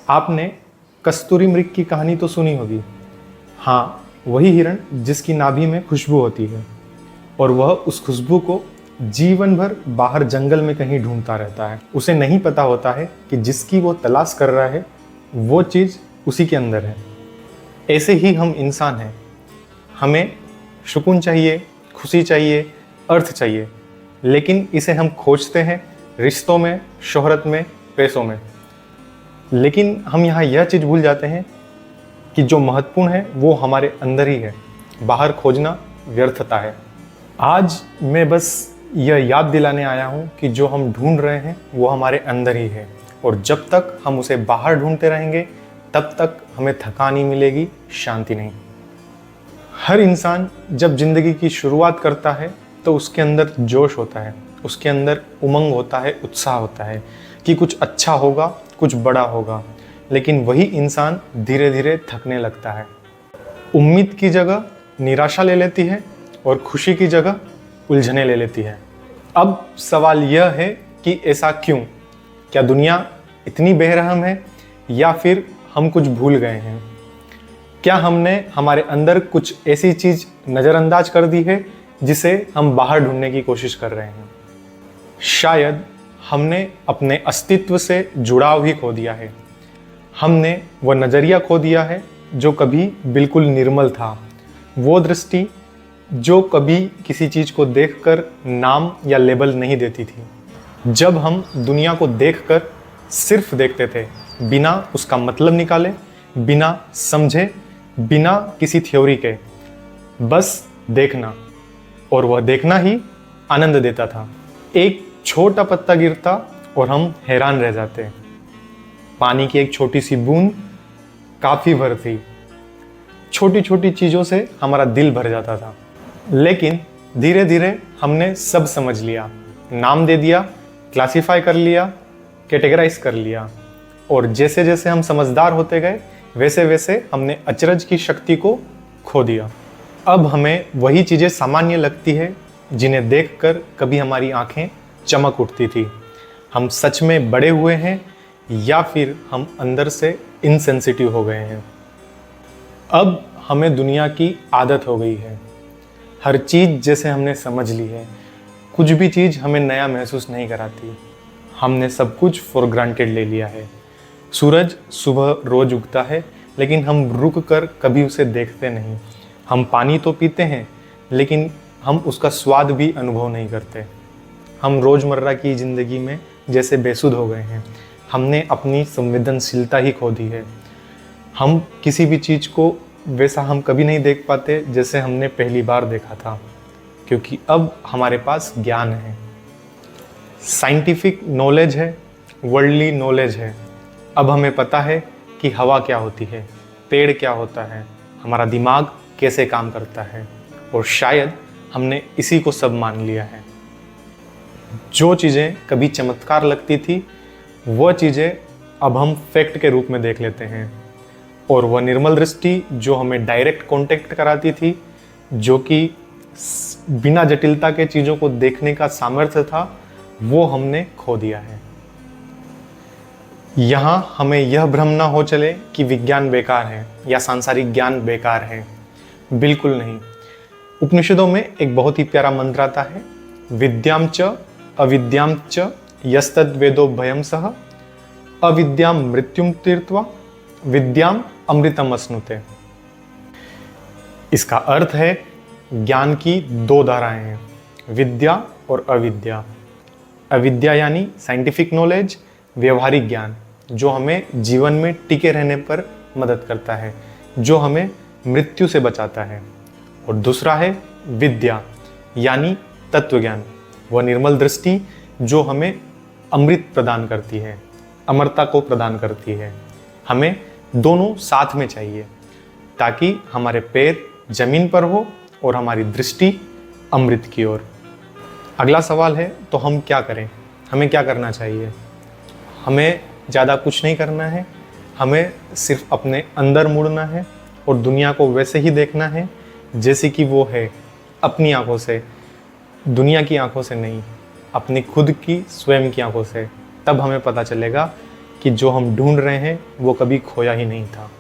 आपने कस्तूरी मृग की कहानी तो सुनी होगी। हाँ, वही हिरण जिसकी नाभि में खुशबू होती है और वह उस खुशबू को जीवन भर बाहर जंगल में कहीं ढूंढता रहता है। उसे नहीं पता होता है कि जिसकी वो तलाश कर रहा है वो चीज़ उसी के अंदर है। ऐसे ही हम इंसान हैं। हमें सुकून चाहिए, खुशी चाहिए, अर्थ चाहिए, लेकिन इसे हम खोजते हैं रिश्तों में, शोहरत में, पैसों में। लेकिन हम यहाँ यह चीज़ भूल जाते हैं कि जो महत्वपूर्ण है वो हमारे अंदर ही है। बाहर खोजना व्यर्थता है। आज मैं बस यह याद दिलाने आया हूँ कि जो हम ढूंढ रहे हैं वो हमारे अंदर ही है, और जब तक हम उसे बाहर ढूंढते रहेंगे तब तक हमें थकान ही मिलेगी, शांति नहीं। हर इंसान जब जिंदगी की शुरुआत करता है तो उसके अंदर जोश होता है, उसके अंदर उमंग होता है, उत्साह होता है कि कुछ अच्छा होगा, कुछ बड़ा होगा। लेकिन वही इंसान धीरे धीरे थकने लगता है। उम्मीद की जगह निराशा ले लेती है और खुशी की जगह उलझने ले लेती है। अब सवाल यह है कि ऐसा क्यों? क्या दुनिया इतनी बेरहम है या फिर हम कुछ भूल गए हैं? क्या हमने हमारे अंदर कुछ ऐसी चीज़ नज़रअंदाज कर दी है जिसे हम बाहर ढूंढने की कोशिश कर रहे हैं? शायद हमने अपने अस्तित्व से जुड़ाव ही खो दिया है। हमने वह नज़रिया खो दिया है जो कभी बिल्कुल निर्मल था, वो दृष्टि जो कभी किसी चीज़ को देखकर नाम या लेबल नहीं देती थी। जब हम दुनिया को देखकर सिर्फ देखते थे, बिना उसका मतलब निकाले, बिना समझे, बिना किसी थ्योरी के, बस देखना, और वह देखना ही आनंद देता था। एक छोटा पत्ता गिरता और हम हैरान रह जाते। पानी की एक छोटी सी बूंद काफ़ी भर थी। छोटी छोटी चीज़ों से हमारा दिल भर जाता था। लेकिन धीरे धीरे हमने सब समझ लिया, नाम दे दिया, क्लासिफाई कर लिया, कैटेगराइज कर लिया, और जैसे जैसे हम समझदार होते गए वैसे वैसे हमने अचरज की शक्ति को खो दिया। अब हमें वही चीज़ें सामान्य लगती है जिन्हें देखकर कभी हमारी आंखें चमक उठती थी। हम सच में बड़े हुए हैं या फिर हम अंदर से इनसेंसिटिव हो गए हैं? अब हमें दुनिया की आदत हो गई है। हर चीज़ जैसे हमने समझ ली है। कुछ भी चीज़ हमें नया महसूस नहीं कराती। हमने सब कुछ फॉर ग्रांटेड ले लिया है। सूरज सुबह रोज उगता है, लेकिन हम रुक कर कभी उसे देखते नहीं। हम पानी तो पीते हैं, लेकिन हम उसका स्वाद भी अनुभव नहीं करते। हम रोज़मर्रा की ज़िंदगी में जैसे बेसुध हो गए हैं। हमने अपनी संवेदनशीलता ही खो दी है। हम किसी भी चीज़ को वैसा हम कभी नहीं देख पाते जैसे हमने पहली बार देखा था, क्योंकि अब हमारे पास ज्ञान है, साइंटिफिक नॉलेज है, वर्ल्डली नॉलेज है। अब हमें पता है कि हवा क्या होती है, पेड़ क्या होता है, हमारा दिमाग कैसे काम करता है, और शायद हमने इसी को सब मान लिया है। जो चीज़ें कभी चमत्कार लगती थी वह चीज़ें अब हम फैक्ट के रूप में देख लेते हैं, और वह निर्मल दृष्टि जो हमें डायरेक्ट कांटेक्ट कराती थी, जो कि बिना जटिलता के चीज़ों को देखने का सामर्थ्य था, वो हमने खो दिया है। यहाँ हमें यह भ्रम ना हो चले कि विज्ञान बेकार है या सांसारिक ज्ञान बेकार है। बिल्कुल नहीं। उपनिषदों में एक बहुत ही प्यारा मंत्र आता है, विद्याम च अविद्याम च यस्तद् वेदो भयम सह अविद्याम मृत्युम तीर्त्वा विद्याम अमृतम अश्नुते। इसका अर्थ है ज्ञान की दो धाराएं हैं, विद्या और अविद्या। अविद्या यानी साइंटिफिक नॉलेज, व्यवहारिक ज्ञान, जो हमें जीवन में टिके रहने पर मदद करता है, जो हमें मृत्यु से बचाता है। और दूसरा है विद्या यानी तत्व ज्ञान, वह निर्मल दृष्टि जो हमें अमृत प्रदान करती है, अमरता को प्रदान करती है। हमें दोनों साथ में चाहिए ताकि हमारे पैर जमीन पर हो और हमारी दृष्टि अमृत की ओर। अगला सवाल है, तो हम क्या करें? हमें क्या करना चाहिए? हमें ज़्यादा कुछ नहीं करना है। हमें सिर्फ अपने अंदर मुड़ना है और दुनिया को वैसे ही देखना है जैसे कि वो है, अपनी आंखों से, दुनिया की आंखों से नहीं, अपनी खुद की स्वयं की आंखों से। तब हमें पता चलेगा कि जो हम ढूंढ रहे हैं वो कभी खोया ही नहीं था।